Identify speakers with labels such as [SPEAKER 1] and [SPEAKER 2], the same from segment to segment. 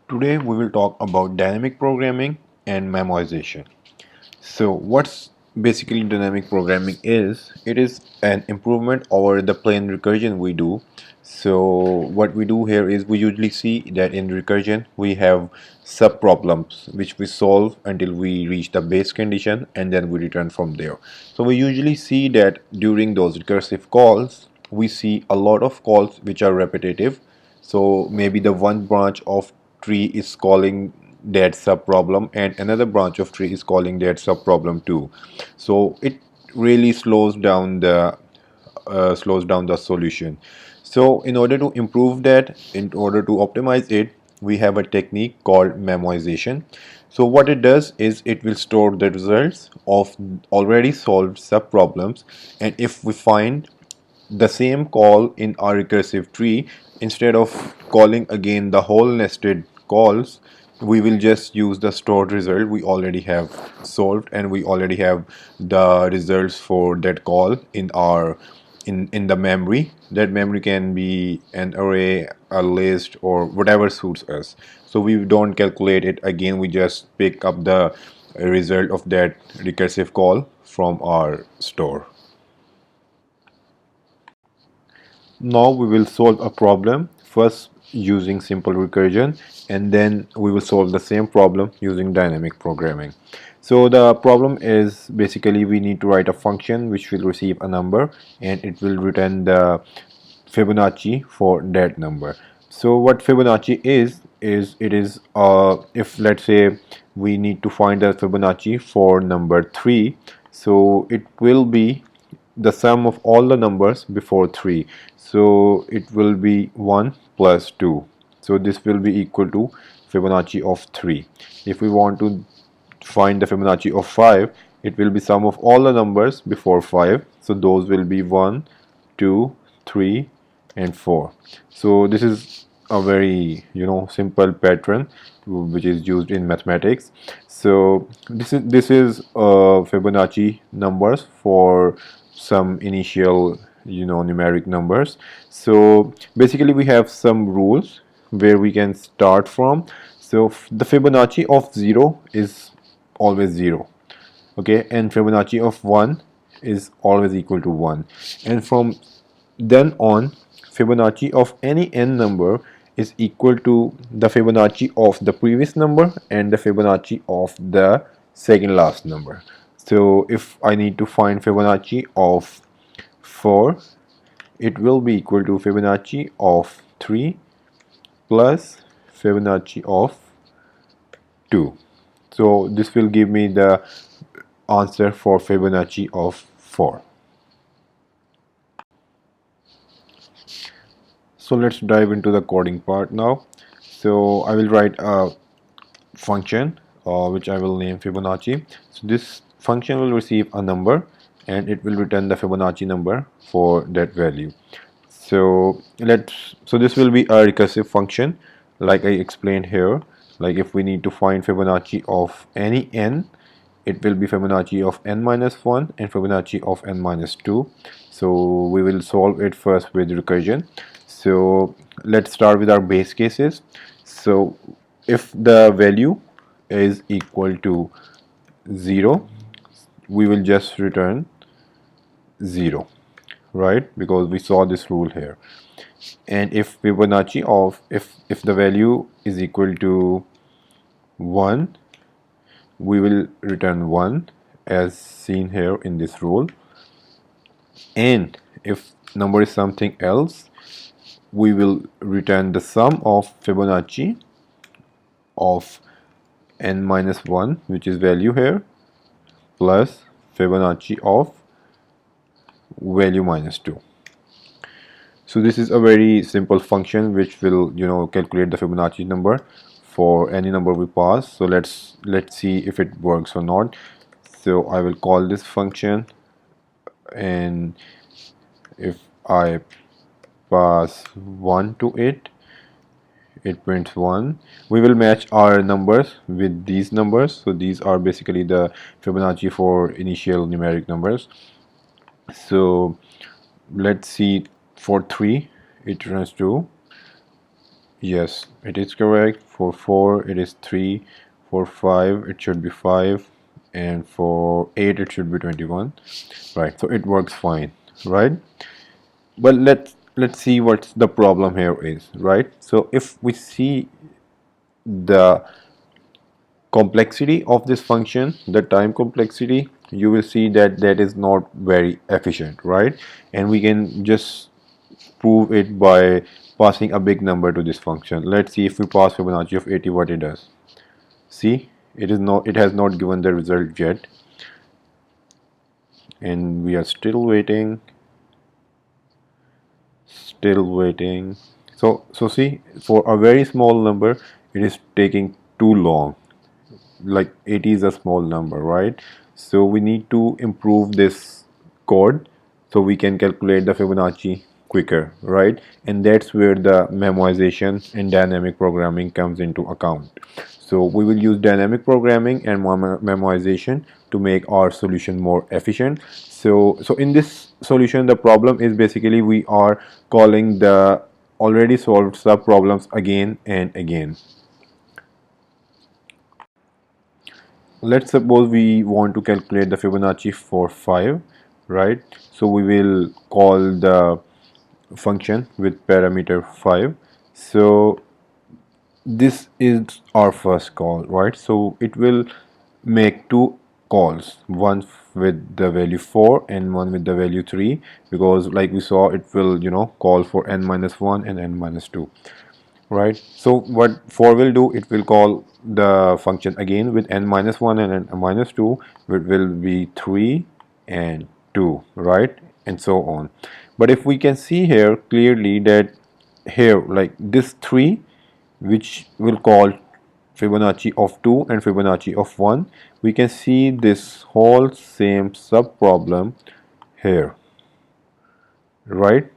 [SPEAKER 1] Today we will talk about dynamic programming and memoization. So what's basically dynamic programming is? It is an improvement over the plain recursion we do. So what we do here is we usually see that in recursion we have sub problems which we solve until we reach the base condition and then we return from there. So we usually see that during those recursive calls we see a lot of calls which are repetitive. So maybe the one branch of tree is calling that sub problem and another branch of tree is calling that sub problem too. So it really slows down the solution. So in order to improve that, in order to optimize it, we have a technique called memoization. So what it does is it will store the results of already solved sub problems, and if we find the same call in our recursive tree, instead of calling again the whole nested calls, we will just use the stored result we already have solved, and we already have the results for that call in our in the memory. That memory can be an array, a list, or whatever suits us. So we don't calculate it again, we just pick up the result of that recursive call from our store. Now we will solve a problem first using simple recursion, and then we will solve the same problem using dynamic programming. So the problem is basically we need to write a function which will receive a number and it will return the Fibonacci for that number. So what Fibonacci is it is if let's say we need to find the Fibonacci for number 3, so it will be the sum of all the numbers before 3. So it will be 1 plus 2. So this will be equal to Fibonacci of 3. If we want to find the Fibonacci of 5, it will be sum of all the numbers before 5. So those will be 1, 2, 3 and 4. So this is a very simple pattern which is used in mathematics. So this is Fibonacci numbers for some initial numeric numbers. So basically we have some rules where we can start from. So the Fibonacci of 0 is always 0, okay, and Fibonacci of 1 is always equal to 1, and from then on Fibonacci of any n number is equal to the Fibonacci of the previous number and the Fibonacci of the second last number. So if I need to find Fibonacci of 4, it will be equal to Fibonacci of 3 plus Fibonacci of 2. So this will give me the answer for Fibonacci of 4. So let's dive into the coding part now. So I will write a function which I will name Fibonacci. So this function will receive a number and it will return the Fibonacci number for that value. So this will be a recursive function like I explained here. Like if we need to find Fibonacci of any n, it will be Fibonacci of n minus 1 and Fibonacci of n minus 2. So we will solve it first with recursion. So let's start with our base cases. So if the value is equal to 0, we will just return 0, right? Because we saw this rule here. And if Fibonacci of if the value is equal to 1, we will return 1 as seen here in this rule. And if number is something else, we will return the sum of Fibonacci of n minus 1, which is value here, plus Fibonacci of value minus 2. So this is a very simple function which will calculate the Fibonacci number for any number we pass. So let's see if it works or not. So I will call this function, and if I pass 1 to it, it prints 1. We will match our numbers with these numbers. So these are basically the Fibonacci for initial numeric numbers. So let's see, for 3 it returns to Yes, it is correct. For 4 it is 3, for 5 it should be 5, and for 8 it should be 21. Right, so it works fine, right? But let's see what the problem here is, right? So if we see the complexity of this function, the time complexity, you will see that that is not very efficient, right? And we can just prove it by passing a big number to this function. Let's see if we pass Fibonacci of 80 what it does. See, it has not given the result yet, and we are still waiting, still waiting. So see, for a very small number it is taking too long. Like 80 is a small number, right? So we need to improve this code so we can calculate the Fibonacci quicker, right? And that's where the memoization and dynamic programming comes into account. So we will use dynamic programming and memoization to make our solution more efficient. So in this solution, the problem is basically we are calling the already solved sub problems again and again. Let's suppose we want to calculate the Fibonacci for 5, right? So we will call the function with parameter 5. So this is our first call, right? So it will make two calls, one with the value 4 and one with the value 3, because like we saw, it will call for n minus 1 and n minus 2, right? So what for will do, it will call the function again with n minus 1 and n minus 2, which will be 3 and 2, right? And so on. But if we can see here clearly that here, like this 3, which will call Fibonacci of 2 and Fibonacci of 1, we can see this whole same sub problem here, right?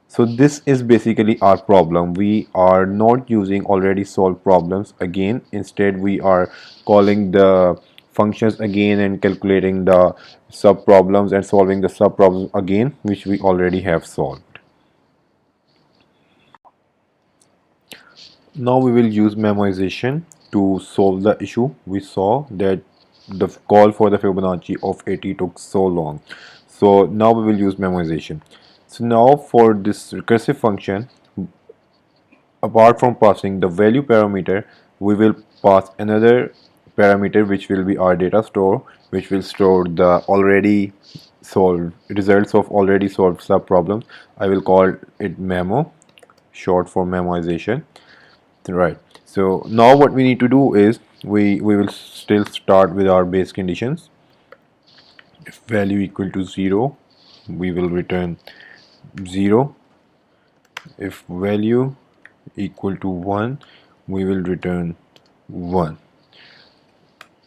[SPEAKER 1] So this is basically our problem. We are not using already solved problems again. Instead, we are calling the functions again and calculating the sub problems and solving the sub problems again, which we already have solved. Now we will use memoization to solve the issue. We saw that the call for the Fibonacci of 80 took so long. So now we will use memoization. So now for this recursive function, apart from passing the value parameter, we will pass another parameter which will be our data store, which will store the already solved results of already solved sub problems. I will call it memo, short for memoization, right? So now what we need to do is we will still start with our base conditions. If value equal to 0, we will return 0. If value equal to 1, we will return 1.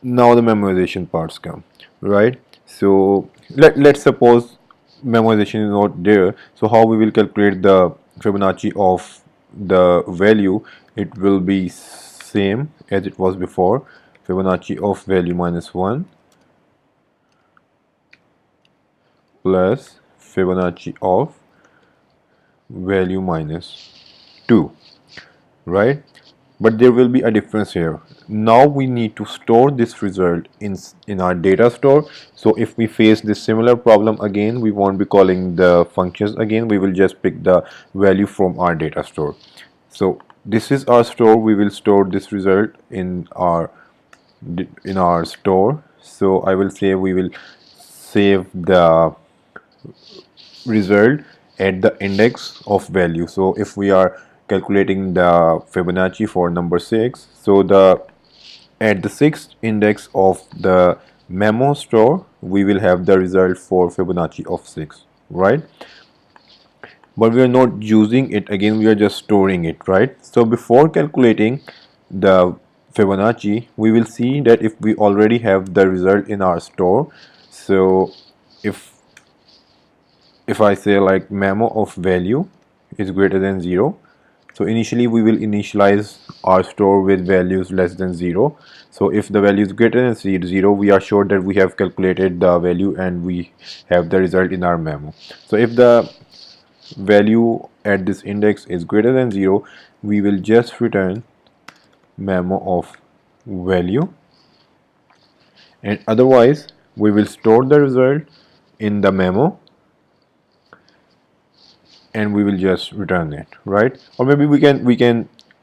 [SPEAKER 1] Now the memoization parts come, right? So let's suppose memoization is not there. So how we will calculate the Fibonacci of the value? It will be same as it was before. Fibonacci of value minus 1 plus Fibonacci of value minus 2, right? But there will be a difference here. Now we need to store this result in our data store. So if we face this similar problem again, we won't be calling the functions again. We will just pick the value from our data store. So this is our store. We will store this result in our store. So I will say we will save the result at the index of value. So if we are calculating the Fibonacci for number 6, so at the 6th index of the memo store, we will have the result for Fibonacci of 6, right? But we are not using it again, we are just storing it, right? So before calculating the Fibonacci, we will see that if we already have the result in our store, so if I say like memo of value is greater than 0, so initially we will initialize our store with values less than 0. So if the value is greater than 0, we are sure that we have calculated the value and we have the result in our memo. So if the value at this index is greater than 0, we will just return memo of value, and otherwise we will store the result in the memo and we will just return it, right? Or maybe we can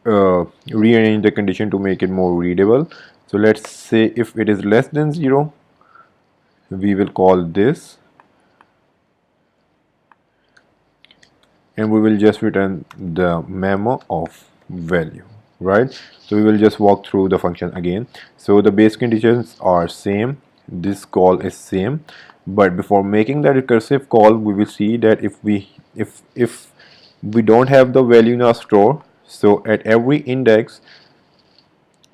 [SPEAKER 1] rearrange the condition to make it more readable. So let's say if it is less than 0, we will call this and we will just return the memo of value, right? So we will just walk through the function again. So the base conditions are same, this call is same, but before making the recursive call we will see that if we don't have the value in our store, so at every index,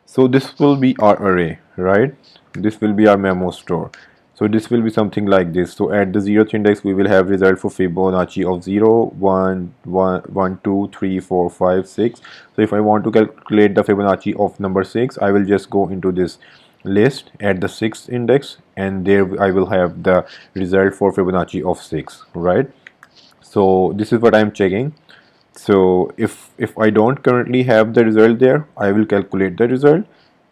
[SPEAKER 1] so this will be our array, right? This will be our memo store. So this will be something like this. So at the 0th index we will have result for Fibonacci of 0, 1, 1, 1, 2, 3, 4, 5, 6. So if I want to calculate the Fibonacci of number 6, I will just go into this list at the 6th index and there I will have the result for Fibonacci of 6, right? So this is what I am checking. So if I don't currently have the result there, I will calculate the result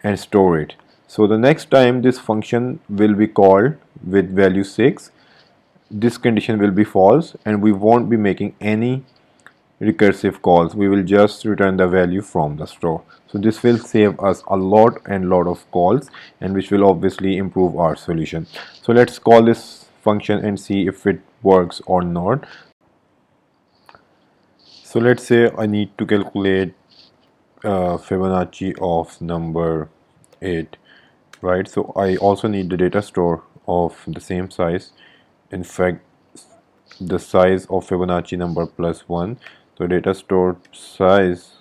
[SPEAKER 1] and store it. So the next time this function will be called with value 6, this condition will be false and we won't be making any recursive calls. We will just return the value from the store. So this will save us a lot of calls, and which will obviously improve our solution. So let's call this function and see if it works or not. So let's say I need to calculate Fibonacci of number 8, right? So I also need the data store of the same size. In fact, the size of Fibonacci number plus 1. So data store size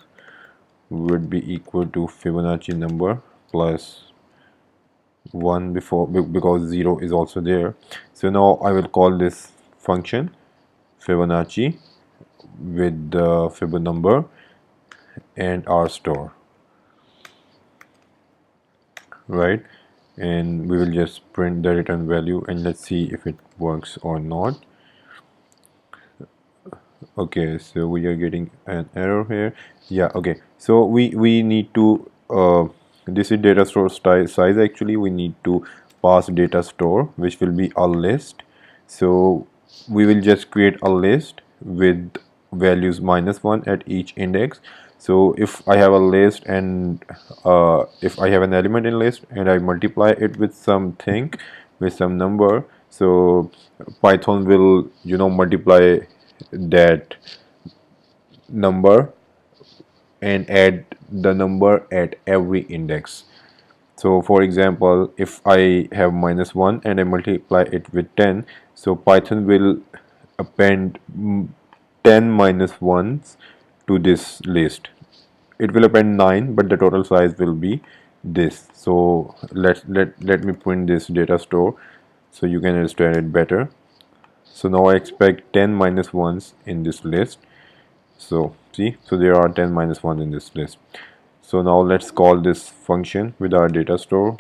[SPEAKER 1] would be equal to Fibonacci number plus 1 because 0 is also there. So now I will call this function Fibonacci with the Fib number and our store, right? And we will just print the return value and let's see if it works or not. Okay, so we are getting an error here. Yeah, okay, so we need to this is data store size. Actually we need to pass data store, which will be a list. So we will just create a list with values -1 at each index. So if I have a list and if I have an element in list and I multiply it with something, with some number, so Python will multiply that number and add the number at every index. So for example, if I have -1 and I multiply it with 10, so Python will append 10 -1s to this list. It will append 9, but the total size will be this. So let me print this data store so you can understand it better. So now I expect 10 -1s in this list. So see, so there are 10 -1 in this list. So now let's call this function with our data store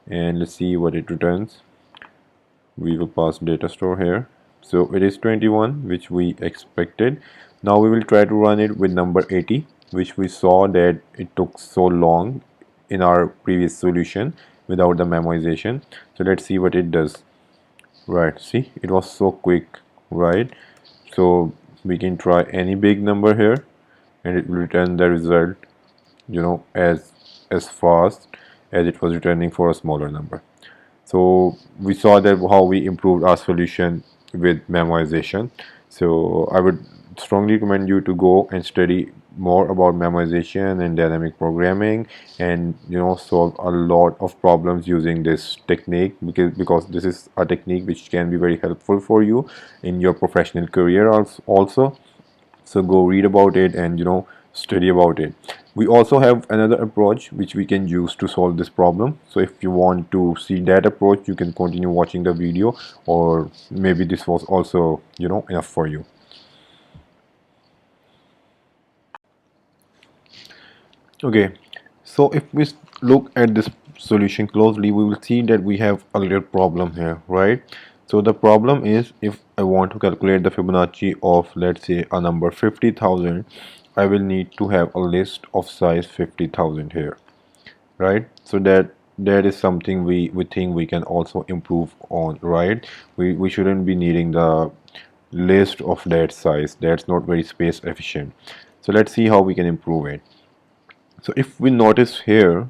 [SPEAKER 1] and let's see what it returns. We will pass data store here. So it is 21, which we expected. Now we will try to run it with number 80, which we saw that it took so long in our previous solution without the memoization. So let's see what it does. Right, see, it was so quick, right? So we can try any big number here and it will return the result as fast as it was returning for a smaller number. So we saw that how we improved our solution with memoization. So I would strongly recommend you to go and study more about memoization and dynamic programming and solve a lot of problems using this technique, because this is a technique which can be very helpful for you in your professional career also. So go read about it and study about it. We also have another approach which we can use to solve this problem. So if you want to see that approach, you can continue watching the video, or maybe this was also enough for you. Okay, so if we look at this solution closely, we will see that we have a little problem here, right? So the problem is, if I want to calculate the Fibonacci of, let's say, a number 50,000, I will need to have a list of size 50,000 here, right? So that is something we think we can also improve on, right? We shouldn't be needing the list of that size. That's not very space efficient. So let's see how we can improve it. So if we notice here,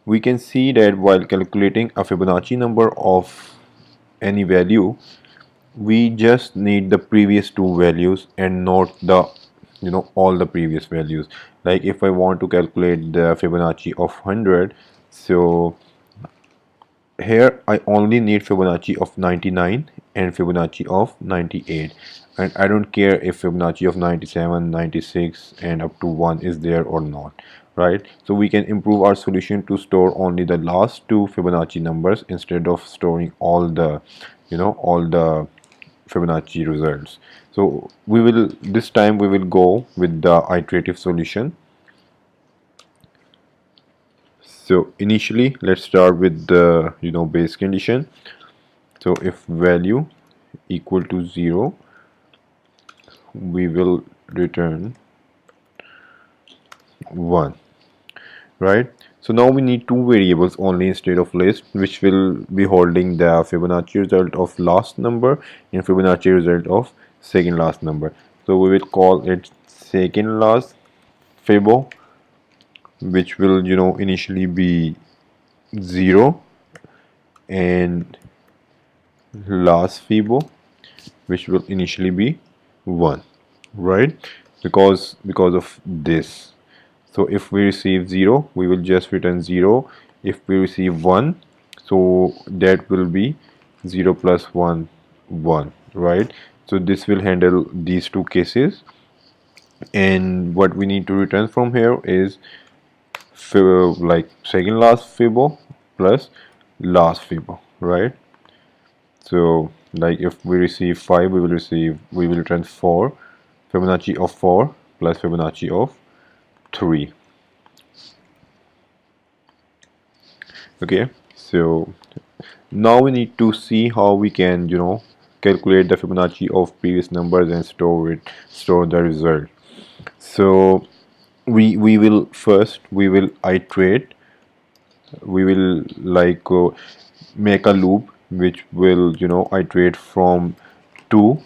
[SPEAKER 1] we can see that while calculating a Fibonacci number of any value, we just need the previous two values and not the all the previous values. Like if I want to calculate the Fibonacci of 100, so here I only need Fibonacci of 99 and Fibonacci of 98, and I don't care if Fibonacci of 97, 96 and up to 1 is there or not, right? So we can improve our solution to store only the last two Fibonacci numbers instead of storing all the all the Fibonacci results. So we will this time we will go with the iterative solution. So initially let's start with the base condition. So if value equal to 0, we will return 1, right? So now we need two variables only instead of list, which will be holding the Fibonacci result of last number and Fibonacci result of second last number. So we will call it second last Fibo, which will initially be 0, and last Fibo, which will initially be 1, right? Because of this. So if we receive 0, we will just return 0. If we receive 1, so that will be 0 plus 1, 1, right? So this will handle these two cases, and what we need to return from here is like second last Fibo plus last Fibo, right? So like if we receive 5, we will return 4, Fibonacci of 4 plus Fibonacci of 3. Okay, so now we need to see how we can calculate the Fibonacci of previous numbers and store the result. So we will first iterate. We will like make a loop which will iterate from 2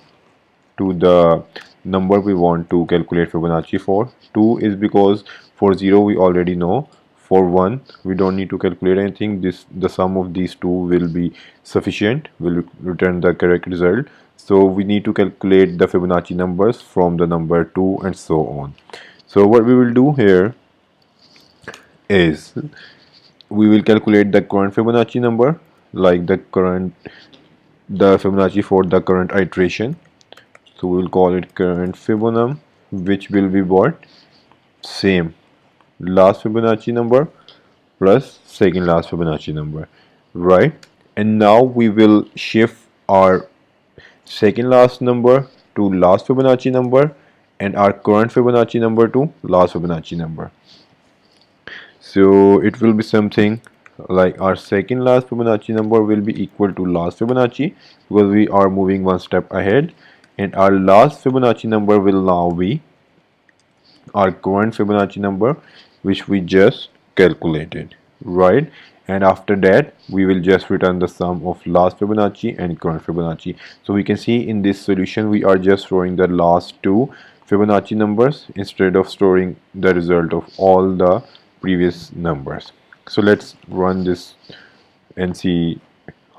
[SPEAKER 1] to the number we want to calculate Fibonacci for. 2 is because for 0 we already know. For 1 we don't need to calculate anything. The sum of these two will be sufficient, will return the correct result. So we need to calculate the Fibonacci numbers from the number 2 and so on. So what we will do here is we will calculate the current Fibonacci number, like the Fibonacci for the current iteration. So we will call it current Fibonacci, which will be what? Same last Fibonacci number plus second last Fibonacci number, right? And now we will shift our second last number to last Fibonacci number and our current Fibonacci number to last Fibonacci number. So it will be something like our second last Fibonacci number will be equal to last Fibonacci because we are moving one step ahead, and our last Fibonacci number will now be our current Fibonacci number which we just calculated, right? And after that we will just return the sum of last Fibonacci and current Fibonacci. So we can see in this solution we are just storing the last two Fibonacci numbers instead of storing the result of all the previous numbers. So let's run this and see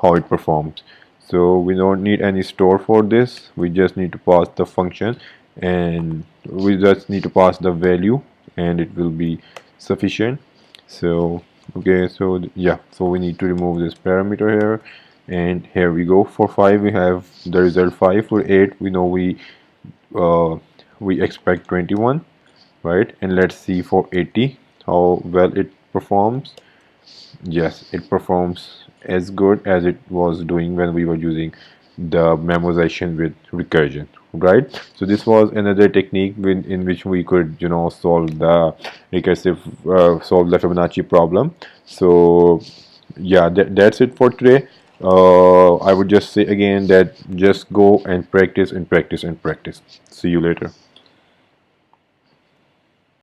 [SPEAKER 1] how it performs. So we don't need any store for this. We just need to pass the function, and we just need to pass the value, and it will be sufficient. So okay, so yeah, so we need to remove this parameter here, and here we go. For 5 we have the result 5. For 8 we know we expect 21, right? And let's see for 80 how well it performs. Yes, it performs as good as it was doing when we were using the memoization with recursion, right? So this was another technique in which we could solve the solve the Fibonacci problem. So yeah, that's it for today. I would just say again that just go and practice and practice and practice. See you later.